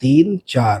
3, 4,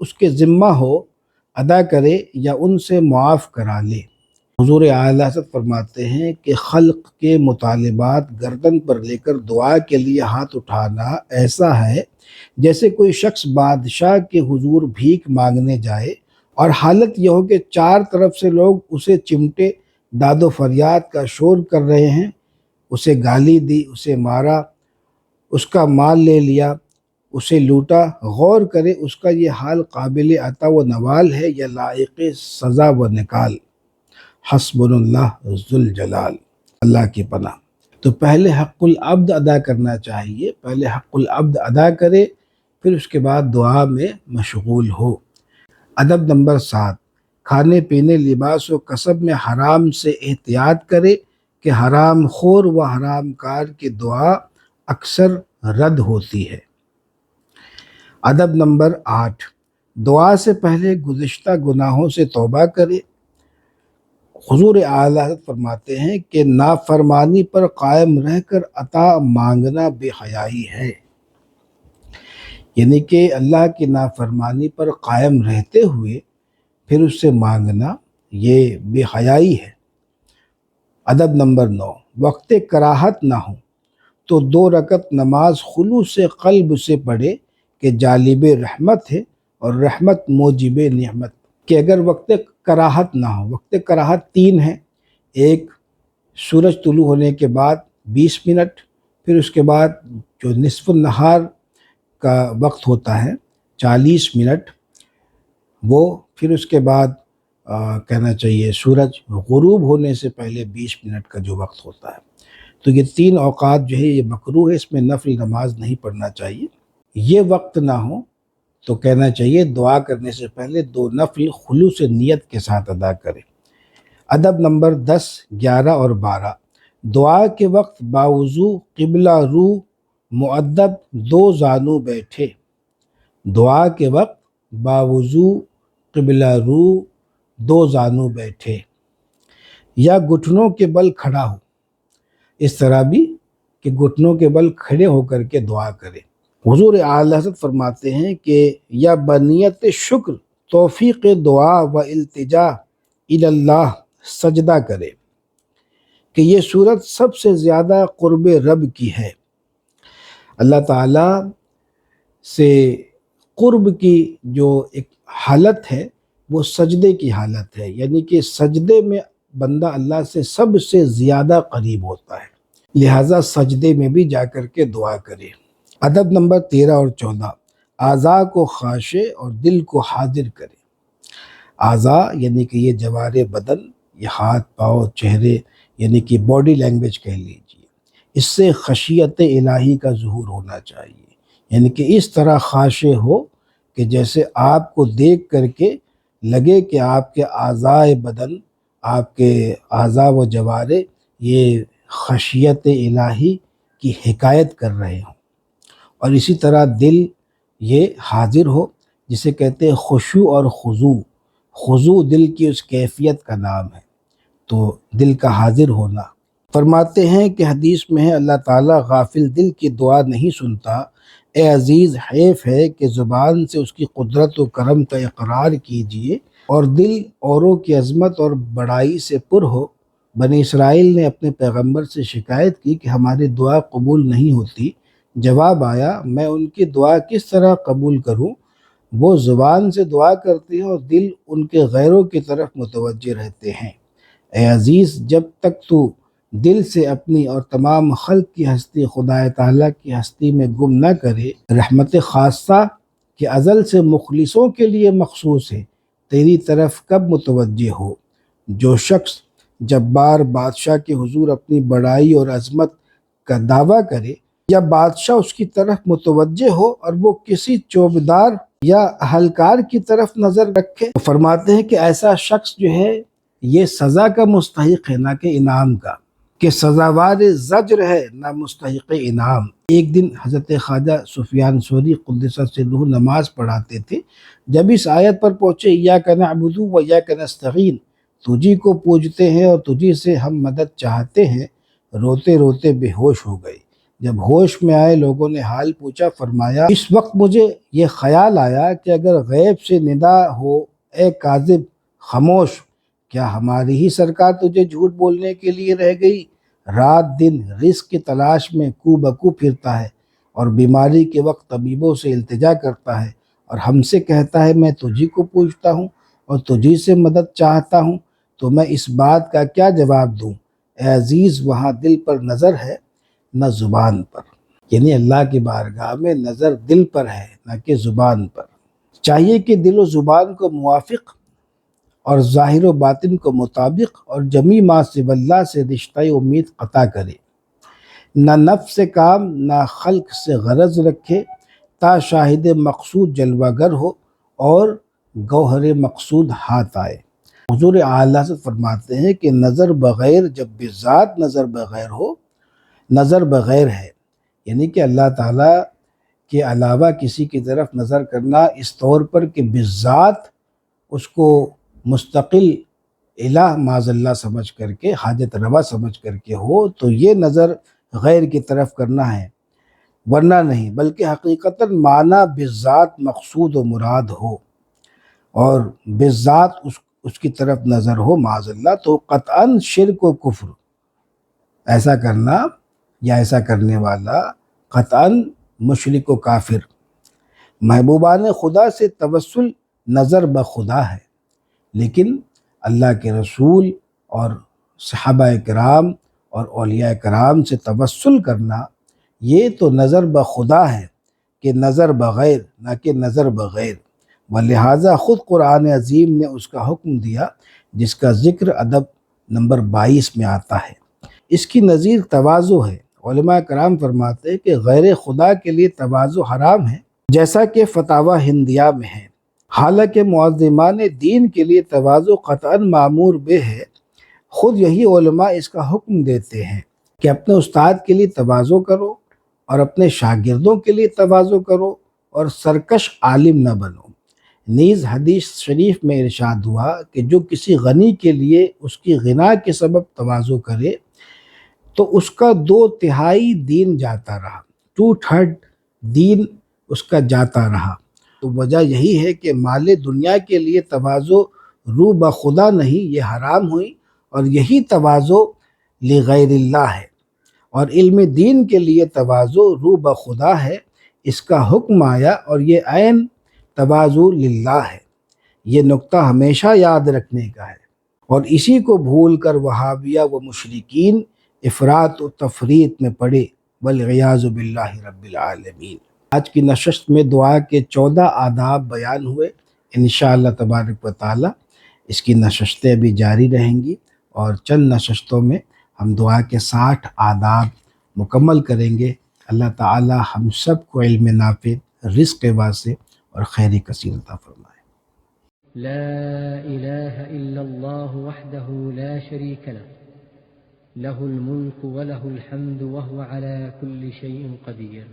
اس کے ذمہ ہو ادا کرے یا ان سے معاف کرا لے۔ حضور اعلیٰ حضرت فرماتے ہیں کہ خلق کے مطالبات گردن پر لے کر دعا کے لیے ہاتھ اٹھانا ایسا ہے جیسے کوئی شخص بادشاہ کے حضور بھیک مانگنے جائے اور حالت یہ ہو کہ چار طرف سے لوگ اسے چمٹے داد و فریاد کا شور کر رہے ہیں، اسے گالی دی، اسے مارا، اس کا مال لے لیا، اسے لوٹا۔ غور کرے اس کا یہ حال قابل عطا و نوال ہے یا لائق سزا و نکال۔ حسبنا اللہ ذوالجلال۔ اللہ کی پناہ۔ تو پہلے حق العبد ادا کرنا چاہیے، پہلے حق العبد ادا کرے، پھر اس کے بعد دعا میں مشغول ہو۔ ادب نمبر 7، کھانے پینے، لباس و کسب میں حرام سے احتیاط کرے کہ حرام خور و حرام کار کی دعا اکثر رد ہوتی ہے۔ ادب نمبر 8، دعا سے پہلے گزشتہ گناہوں سے توبہ کرے۔ حضور اعلیٰ حضرت فرماتے ہیں کہ نافرمانی پر قائم رہ کر عطا مانگنا بے حیائی ہے، یعنی کہ اللہ کی نافرمانی پر قائم رہتے ہوئے پھر اس سے مانگنا یہ بے حیائی ہے۔ ادب نمبر 9، وقت کراہت نہ ہو تو 2 رکعت نماز خلوص قلب سے پڑھے کہ جالب رحمت ہے اور رحمت موجب نعمت۔ کہ اگر وقت کراہت نہ ہو، وقت کراہت 3 ہے، ایک سورج طلوع ہونے کے بعد 20 منٹ، پھر اس کے بعد جو نصف النہار کا وقت ہوتا ہے 40 منٹ، وہ پھر اس کے بعد کہنا چاہیے سورج غروب ہونے سے پہلے 20 منٹ کا جو وقت ہوتا ہے۔ تو یہ 3 اوقات جو ہے یہ مکروہ ہے، اس میں نفل نماز نہیں پڑھنا چاہیے۔ یہ وقت نہ ہو تو کہنا چاہیے دعا کرنے سے پہلے 2 نفل خلوص نیت کے ساتھ ادا کرے۔ ادب نمبر 10، 11 اور 12، دعا کے وقت باوضو قبلہ رو مؤدب 2 زانو بیٹھے۔ دعا کے وقت باوضو قبلہ رو 2 زانو بیٹھے یا گھٹنوں کے بل کھڑا ہو، اس طرح بھی کہ گھٹنوں کے بل کھڑے ہو کر کے دعا کرے۔ حضور اعلیٰ حضرت فرماتے ہیں کہ یا بنیت شکر توفیق دعا و التجا اللہ سجدہ کرے، کہ یہ صورت سب سے زیادہ قرب رب کی ہے۔ اللہ تعالیٰ سے قرب کی جو ایک حالت ہے وہ سجدے کی حالت ہے، یعنی کہ سجدے میں بندہ اللہ سے سب سے زیادہ قریب ہوتا ہے، لہٰذا سجدے میں بھی جا کر کے دعا کرے۔ ادب نمبر 13 اور 14، اعضاء کو خاشع اور دل کو حاضر کرے۔ اعضاء یعنی کہ یہ جوارح بدن، یہ ہاتھ پاؤں چہرے، یعنی کہ باڈی لینگویج کہہ لیجیے، اس سے خشیت الہی کا ظہور ہونا چاہیے، یعنی کہ اس طرح خاشع ہو کہ جیسے آپ کو دیکھ کر کے لگے کہ آپ کے اعضاء بدن، آپ کے اعضاء و جوارح یہ خشیت الہی کی حکایت کر رہے ہوں، اور اسی طرح دل یہ حاضر ہو، جسے کہتے ہیں خشوع اور خضوع۔ خضوع دل کی اس کیفیت کا نام ہے، تو دل کا حاضر ہونا۔ فرماتے ہیں کہ حدیث میں ہے اللہ تعالیٰ غافل دل کی دعا نہیں سنتا، اے عزیز حیف ہے کہ زبان سے اس کی قدرت و کرم کا اقرار کیجئے اور دل اوروں کی عظمت اور بڑائی سے پر ہو۔ بنی اسرائیل نے اپنے پیغمبر سے شکایت کی کہ ہماری دعا قبول نہیں ہوتی، جواب آیا میں ان کی دعا کس طرح قبول کروں، وہ زبان سے دعا کرتے ہیں اور دل ان کے غیروں کی طرف متوجہ رہتے ہیں۔ اے عزیز جب تک تو دل سے اپنی اور تمام خلق کی ہستی خدا تعالیٰ کی ہستی میں گم نہ کرے، رحمت خاصہ کہ ازل سے مخلصوں کے لیے مخصوص ہے تیری طرف کب متوجہ ہو۔ جو شخص جبار بادشاہ کے حضور اپنی بڑائی اور عظمت کا دعویٰ کرے یا بادشاہ اس کی طرف متوجہ ہو اور وہ کسی چوبدار یا اہلکار کی طرف نظر رکھے، فرماتے ہیں کہ ایسا شخص جو ہے یہ سزا کا مستحق ہے نہ کہ انعام کا، کہ سزاوار زجر ہے نہ مستحق انعام۔ ایک دن حضرت خواجہ سفیان ثوری قدس سرہ نماز پڑھاتے تھے، جب اس آیت پر پہنچے ایاک نعبد و ایاک نستعین، تجھی کو پوجتے ہیں اور تجھی سے ہم مدد چاہتے ہیں، روتے روتے بے ہوش ہو گئے۔ جب ہوش میں آئے لوگوں نے حال پوچھا، فرمایا اس وقت مجھے یہ خیال آیا کہ اگر غیب سے ندا ہو اے کاذب خاموش، کیا ہماری ہی سرکار تجھے جھوٹ بولنے کے لیے رہ گئی؟ رات دن رزق کی تلاش میں کو بکو پھرتا ہے اور بیماری کے وقت طبیبوں سے التجا کرتا ہے اور ہم سے کہتا ہے میں تجھی کو پوچھتا ہوں اور تجھی سے مدد چاہتا ہوں، تو میں اس بات کا کیا جواب دوں؟ اے عزیز، وہاں دل پر نظر ہے نہ زبان پر، یعنی اللہ کی بارگاہ میں نظر دل پر ہے نہ کہ زبان پر۔ چاہیے کہ دل و زبان کو موافق اور ظاہر و باطن کو مطابق اور جمی ما سوی اللہ سے رشتہ امید قطع کرے، نہ نفس سے کام نہ خلق سے غرض رکھے، تا شاہد مقصود جلوہ گر ہو اور گوہر مقصود ہاتھ آئے۔ حضور اعلیٰ سے فرماتے ہیں کہ نظر بغیر، جب بذات نظر بغیر ہو، نظر بغیر ہے، یعنی کہ اللہ تعالیٰ کے علاوہ کسی کی طرف نظر کرنا اس طور پر کہ بذات اس کو مستقل الہ معاذ اللہ سمجھ کر کے، حاجت روا سمجھ کر کے ہو، تو یہ نظر غیر کی طرف کرنا ہے، ورنہ نہیں، بلکہ حقیقتاً معنی بذات مقصود و مراد ہو اور بذات اس کی طرف نظر ہو معاذ اللہ، تو قطعاً شرک و کفر ایسا کرنا یا ایسا کرنے والا قطعاً مشرک و کافر۔ محبوبان خدا سے توسل نظر بخدا ہے، لیکن اللہ کے رسول اور صحابہ کرام اور اولیاء کرام سے توسل کرنا یہ تو نظر بخدا ہے کہ نظر بغیر، نہ کہ نظر بغیر۔ ولہٰذا خود قرآن عظیم نے اس کا حکم دیا جس کا ذکر ادب نمبر 22 میں آتا ہے۔ اس کی نظیر تواضع ہے۔ علماء کرام فرماتے ہیں کہ غیر خدا کے لیے تواضع حرام ہے، جیسا کہ فتاوی ہندیہ میں ہے، حالانکہ معظمان دین کے لیے تواضع قطعاً معمور بہ ہے۔ خود یہی علماء اس کا حکم دیتے ہیں کہ اپنے استاد کے لیے تواضع کرو اور اپنے شاگردوں کے لیے تواضع کرو اور سرکش عالم نہ بنو۔ نیز حدیث شریف میں ارشاد ہوا کہ جو کسی غنی کے لیے اس کی غنا کے سبب تواضع کرے تو اس کا 2/3 دین جاتا رہا، 2/3 دین اس کا جاتا رہا۔ تو وجہ یہی ہے کہ مال دنیا کے لیے تواضع رو بخدا نہیں، یہ حرام ہوئی، اور یہی تواضع لغیر اللہ ہے، اور علم دین کے لیے تواضع رو بخدا ہے، اس کا حکم آیا اور یہ عین تواضع للہ ہے۔ یہ نقطہ ہمیشہ یاد رکھنے کا ہے، اور اسی کو بھول کر وہابیہ و مشرکین افراط و تفریط میں پڑے، والعیاذ باللہ رب العالمین۔ آج کی نشست میں دعا کے 14 آداب بیان ہوئے۔ انشاءاللہ تبارک و تعالی اس کی نشستیں بھی جاری رہیں گی، اور چند نشستوں میں ہم دعا کے 60 آداب مکمل کریں گے۔ اللہ تعالی ہم سب کو علم نافع، رزق واسع اور خیر کثیر عطا فرمائے۔ لا إله إلا الله وحده لا شريك له له الملك وله الحمد وهو على كل شيء قدير۔